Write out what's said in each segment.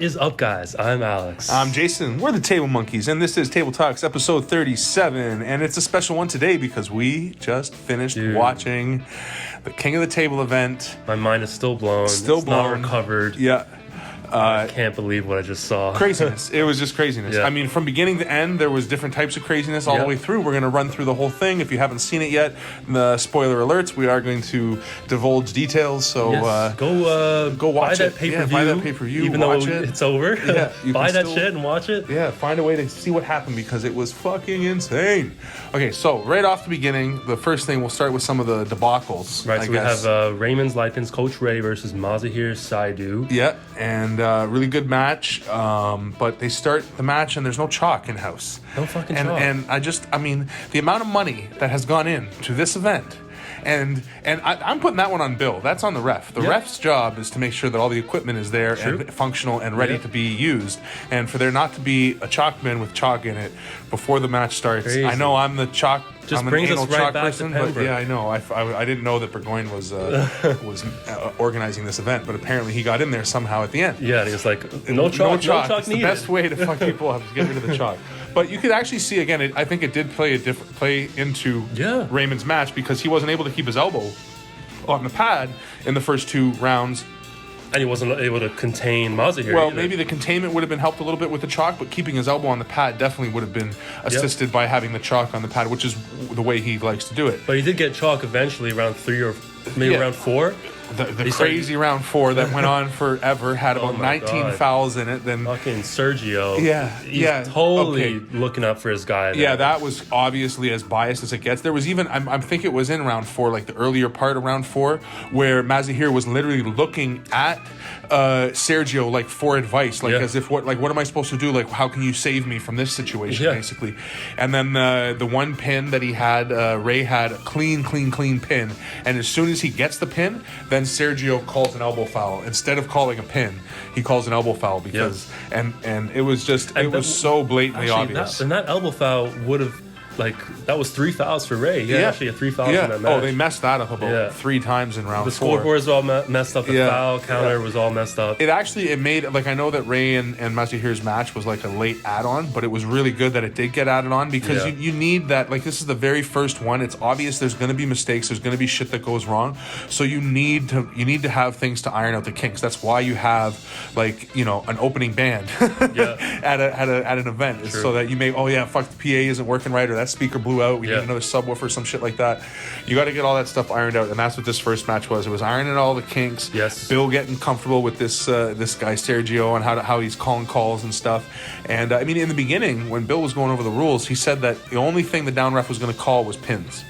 is up, guys? I'm Alex. I'm Jason. We're the Table Monkeys, and this is Table Talks episode 37. And it's a special one today because we just finished watching the King of the Table event. My mind is still blown. Still it's blown. Not recovered. Yeah. I can't believe what I just saw. Craziness. It was just craziness. Yeah. I mean, from beginning to end, there was different types of craziness all the way through. We're going to run through the whole thing. If you haven't seen it yet, the spoiler alerts, we are going to divulge details. So go watch buy it. that pay-per-view. Yeah, buy that pay-per-view. Even watch though it. it's over. Yeah, buy that shit and watch it. Yeah, find a way to see what happened because it was fucking insane. Okay, so right off the beginning, the first thing, we'll start with some of the debacles. Right, so we have Raymond's Lipin's Coach Ray versus Mazahir Saidu. Yeah, and really good match. But they start the match and there's no chalk in house. No fucking chalk. And I mean, the amount of money that has gone into this event. And I'm putting that one on Bill. That's on the ref. The ref's job is to make sure that all the equipment is there and functional and ready to be used. And for there not to be a chalk bin with chalk in it before the match starts. Crazy. I know I'm the chalk. Just I'm an brings anal us right chalk back person, to but Pembroke. yeah, I know. I didn't know that Burgoyne was organizing this event, but apparently he got in there somehow at the end. Yeah, and he was like, no chalk It's needed. the best way to fuck people up is get rid of the chalk. But you could actually see again. I think it did play into Raymond's match because he wasn't able to keep his elbow on the pad in the first two rounds. And he wasn't able to contain Mazahir. Well, either. maybe the containment would have been helped a little bit with the chalk, but keeping his elbow on the pad definitely would have been assisted by having the chalk on the pad, which is the way he likes to do it. But he did get chalk eventually around 3 or maybe around 4. The crazy round 4 that went on forever had about 19 fouls in it. Then fucking Sergio. He's totally looking up for his guy. There. Yeah, that was obviously as biased as it gets. There was even, I think it was in round 4, like the earlier part of round 4, where Mazahir was literally looking at Sergio like for advice, like as if what am I supposed to do? Like, how can you save me from this situation, basically? And then the one pin that he had, Ray had a clean pin, and as soon as he gets the pin, then Sergio calls an elbow foul instead of calling a pin. He calls an elbow foul because and it was just it was so blatantly obvious. That elbow foul would have. That was 3 fouls for Ray. He had actually 3 fouls in that match. Oh, they messed that up about 3 times in round 4. The scoreboard was all messed up. The foul counter was all messed up. It made, I know that Ray and Mazahir's match was like a late add-on, but it was really good that it did get added on because you need that. Like, this is the very first one. It's obvious there's going to be mistakes. There's going to be shit that goes wrong. So you need to have things to iron out the kinks. That's why you have, an opening band at an event. So that you may, the PA isn't working right, or that speaker blew out, we need another subwoofer, some shit like that. You got to get all that stuff ironed out, and that's what this first match was. It was ironing all the kinks. Yes. Bill getting comfortable with this guy Sergio and how he's calling calls and stuff. And I mean, in the beginning, when Bill was going over the rules, he said that the only thing the down ref was going to call was pins.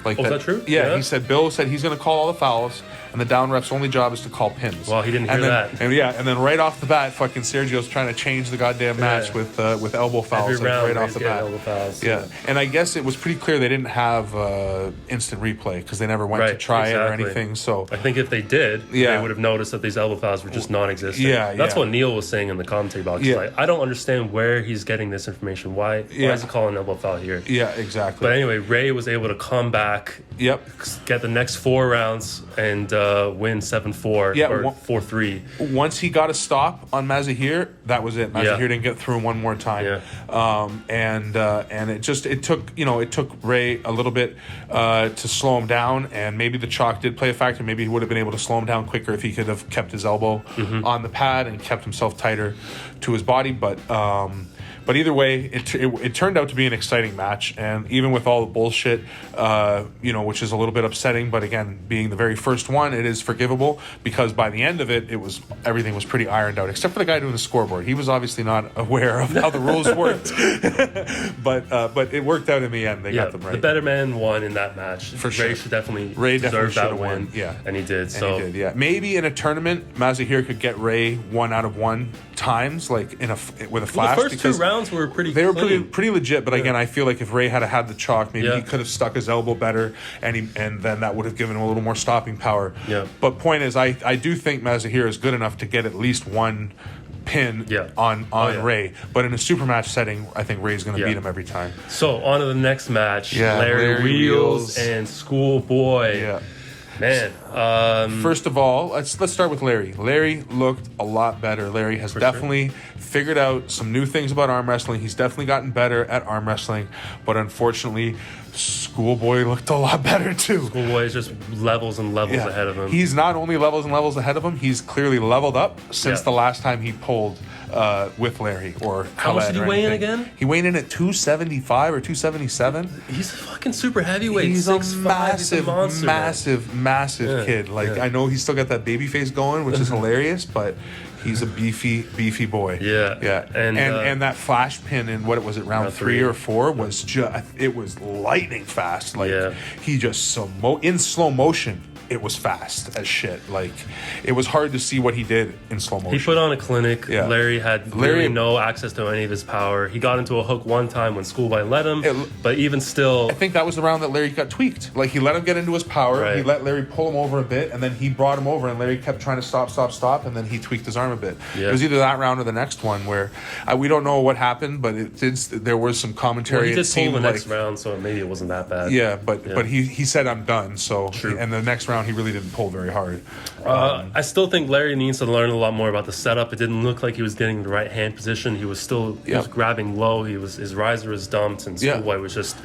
Is that true? Yeah, he said Bill said he's going to call all the fouls, and the down ref's only job is to call pins. Well, he didn't hear that. And then right off the bat, fucking Sergio's trying to change the goddamn match with elbow fouls round, right off the bat. Elbow fouls, and I guess it was pretty clear they didn't have instant replay because they never went to try it or anything. So I think if they did, they would have noticed that these elbow fouls were just non-existent. That's what Neil was saying in the commentary box. Like, I don't understand where he's getting this information. Why is he calling an elbow foul here? Yeah, exactly. But anyway, Ray was able to come back. Yep. Get the next 4 rounds and win 7-4 or 4-3. Once he got a stop on Mazahir, that was it. Mazahir didn't get through one more time. And it took Ray a little bit to slow him down, and maybe the chalk did play a factor. Maybe he would have been able to slow him down quicker if he could have kept his elbow on the pad and kept himself tighter to his body. But either way, it turned out to be an exciting match, and even with all the bullshit, which is a little bit upsetting, but again, being the very first one, it is forgivable because by the end of it, everything was pretty ironed out, except for the guy doing the scoreboard. He was obviously not aware of how the rules worked, but it worked out in the end. They got them right. The better man won in that match. For sure. Ray definitely deserved that win. Yeah, and he did. Maybe in a tournament, Mazahir could get Ray 1 out of 1 times, like with a flash. The first 2 rounds were pretty. They were pretty legit, but again, I feel like if Ray had the chalk, maybe he could have stuck his elbow better, and then that would have given him a little more stopping power. Yeah. But point is, I do think Mazahir is good enough to get at least 1 pin on Ray. But in a super match setting, I think Ray's going to beat him every time. So on to the next match. Larry Wheels and Schoolboy. Yeah. Man, first of all, let's start with Larry. Larry looked a lot better. Larry has definitely figured out some new things about arm wrestling. He's definitely gotten better at arm wrestling, but unfortunately, Schoolboy looked a lot better too. Schoolboy is just levels and levels ahead of him. He's not only levels and levels ahead of him, he's clearly leveled up since the last time he pulled with Larry. Or how much did he weigh in again? He weighed in at 275 or 277. He's a fucking super heavyweight. He's 6'5", massive, monster, massive kid. Like, I know he's still got that baby face going, which is hilarious, but he's a beefy boy. Yeah. And that flash pin in round 3 or 4 was it was lightning fast. Like he just in slow motion. It was fast as shit. Like, it was hard to see what he did in slow motion. He put on a clinic. Yeah. Larry had really no access to any of his power. He got into a hook one time when Schoolboy let him, but even still... I think that was the round that Larry got tweaked. Like, he let him get into his power, right. He let Larry pull him over a bit, and then he brought him over, and Larry kept trying to stop, and then he tweaked his arm a bit. Yeah. It was either that round or the next one where we don't know what happened, but there was some commentary. Well, he did pull the next round, so maybe it wasn't that bad. Yeah, but he said, I'm done, so... True. And the next round, he really didn't pull very hard. I still think Larry needs to learn a lot more about the setup. It didn't look like he was getting the right hand position. He was still he was grabbing low. His riser was dumped, and Schoolboy was just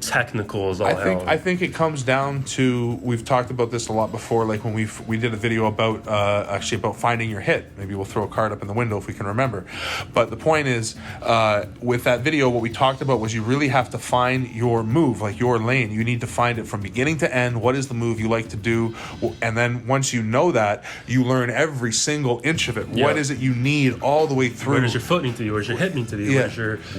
technical as all hell. I think it comes down to, we've talked about this a lot before, like when we did a video about about finding your hit. Maybe we'll throw a card up in the window if we can remember. But the point is, with that video, what we talked about was you really have to find your move, like your lane. You need to find it from beginning to end. What is the move you like to do? And then once you know that, you learn every single inch of it. What is it you need all the way through? Where does your foot need to be? Where's your hip need to be?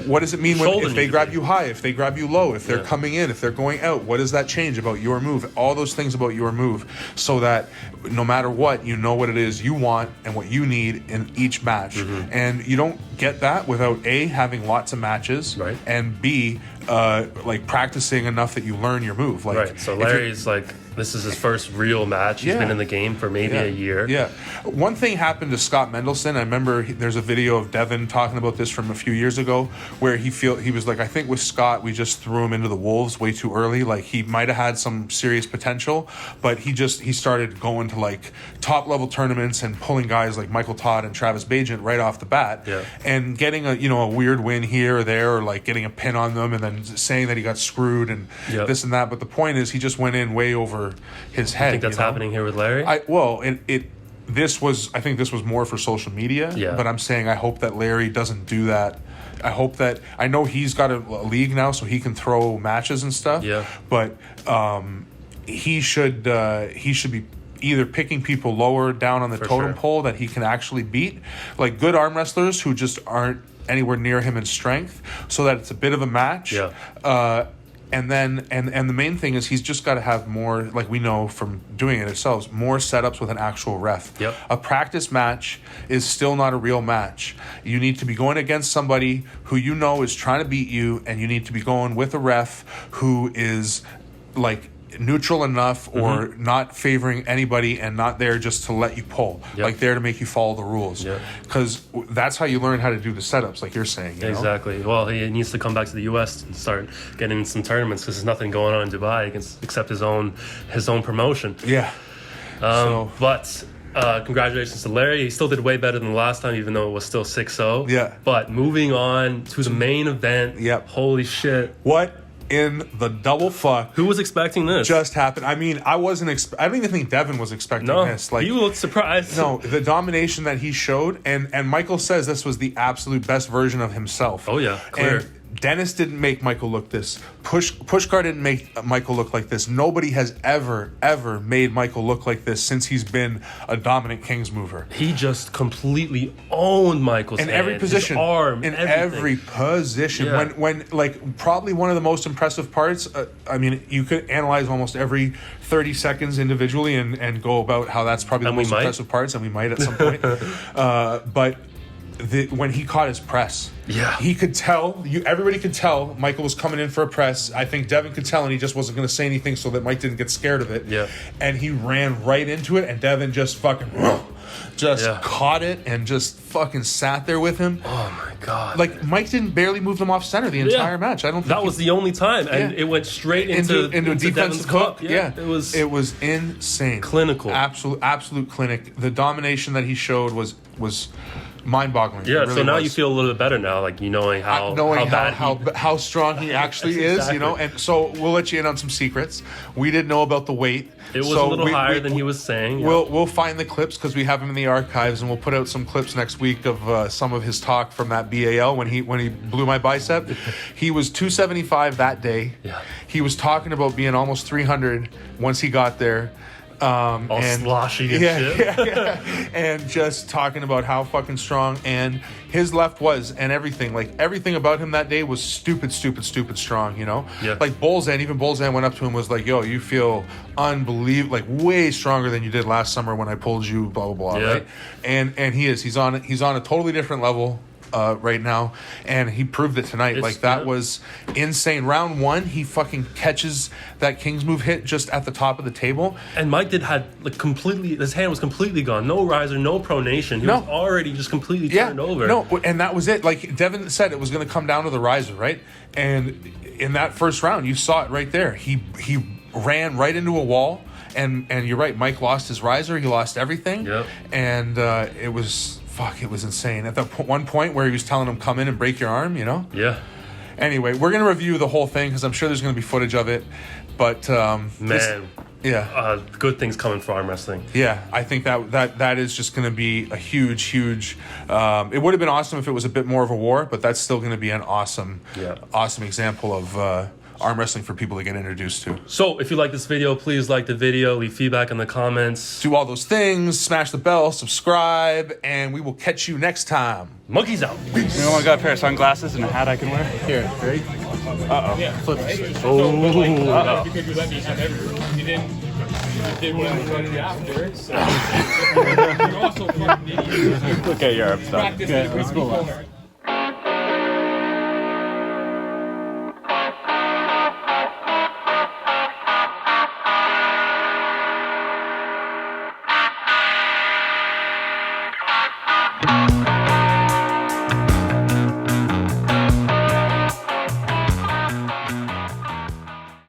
What does it mean if they grab you high, if they grab you low, if they're coming in, if they're going out? What does that change about your move? All those things about your move, so that no matter what, you know what it is you want and what you need in each match. Mm-hmm. And you don't get that without A, having lots of matches, right, and B, like practicing enough that you learn your move. Like, right. So Larry's this is his first real match. He's been in the game for maybe a year. Yeah. One thing happened to Scott Mendelson. I remember there's a video of Devin talking about this from a few years ago, where he was like, I think with Scott, we just threw him into the wolves way too early. Like, he might have had some serious potential, but he started going to like top level tournaments and pulling guys like Michael Todd and Travis Bagent right off the bat, and getting a weird win here or there, or like getting a pin on them and then saying that he got screwed and this and that. But the point is, he just went in way over his head. I think that's happening here with Larry. I think this was more for social media. Yeah. But I'm saying, I hope that Larry doesn't do that. I know he's got a league now, so he can throw matches and stuff. Yeah. But he should be either picking people lower down on the totem pole that he can actually beat, like good arm wrestlers who just aren't anywhere near him in strength, so that it's a bit of a match. Yeah. And then the main thing is, he's just got to have more, like we know from doing it ourselves, more setups with an actual ref. Yep. A practice match is still not a real match. You need to be going against somebody who you know is trying to beat you, and you need to be going with a ref who is like neutral enough, or not favoring anybody, and not there just to let you pull, like there to make you follow the rules, because that's how you learn how to do the setups, like you're saying. Exactly. Know? Well, he needs to come back to the U.S. and start getting in some tournaments, because there's nothing going on in Dubai except his own promotion. But congratulations to Larry. He still did way better than the last time, even though it was still 6-0. Yeah. But moving on to the main event. Yep. Holy shit. What in the double fuck? Who was expecting this? Just happened. I mean, I don't even think Devin was expecting this. Like, he looked surprised. No, the domination that he showed, and Michael says this was the absolute best version of himself. Oh yeah, clear. And Dennis didn't make Michael look this. Pushkar didn't make Michael look like this. Nobody has ever made Michael look like this since he's been a dominant Kings mover. He just completely owned Michael's hand, every position, his arm, in every position. Yeah. When like, probably one of the most impressive parts. I mean, you could analyze almost every 30 seconds individually and go about how that's probably the most impressive parts, and we might at some point. But when he caught his press. Yeah. He could tell, everybody could tell Michael was coming in for a press. I think Devin could tell, and he just wasn't going to say anything so that Mike didn't get scared of it. Yeah. And he ran right into it, and Devin just fucking caught it and just fucking sat there with him. Oh my God. Like, Mike didn't barely move them off center the entire match. I don't think that was the only time, and it went straight into defensive hook. Yeah. It was insane. Clinical. Absolute clinic. The domination that he showed was mind-boggling. Yeah, really so now was. you feel a little bit better now, like knowing how strong he actually is, Exactly. you know. And so we'll let you in on some secrets. We didn't know about the weight. It was a little higher than he was saying. We'll find the clips because we have them in the archives, and we'll put out some clips next week of some of his talk from that BAL when he blew my bicep. He was 275 that day. Yeah. He was talking about being almost 300 once he got there. All sloshy and shit. And just talking about how fucking strong and his left was, and everything. Like, everything about him that day was stupid strong, you know? Yeah. Like, even Bolzan went up to him, was like, yo, you feel unbelievable, like way stronger than you did last summer when I pulled you, blah, blah, blah, Yeah. right? And he's on a totally different level right now, and he proved it tonight. That was insane. Round one, he fucking catches that King's move hit just at the top of the table, and Mike completely, his hand was completely gone. No riser, no pronation. He was already just completely turned over. No, and that was it. Like Devin said, it was going to come down to the riser, right? And in that first round, you saw it right there. He ran right into a wall, and you're right. Mike lost his riser. He lost everything. Yep. And it was insane. At that one point where he was telling him, come in and break your arm, you know? Yeah. Anyway, we're going to review the whole thing because I'm sure there's going to be footage of it. But, good things coming for arm wrestling. Yeah, I think that is just going to be a huge, it would have been awesome if it was a bit more of a war, but that's still going to be an awesome example of arm wrestling for people to get introduced to. So if you like this video, please like the video, leave feedback in the comments. Do all those things, smash the bell, subscribe, and we will catch you next time. Monkeys out. Peace. You know, I got a pair of sunglasses and a hat I can wear. Here, ready? Uh-oh. Yeah. Flip. Uh-oh. Because you let me have everything. You did one run after, so. You're also fucking idiot. Okay, you're upset. Practice with people.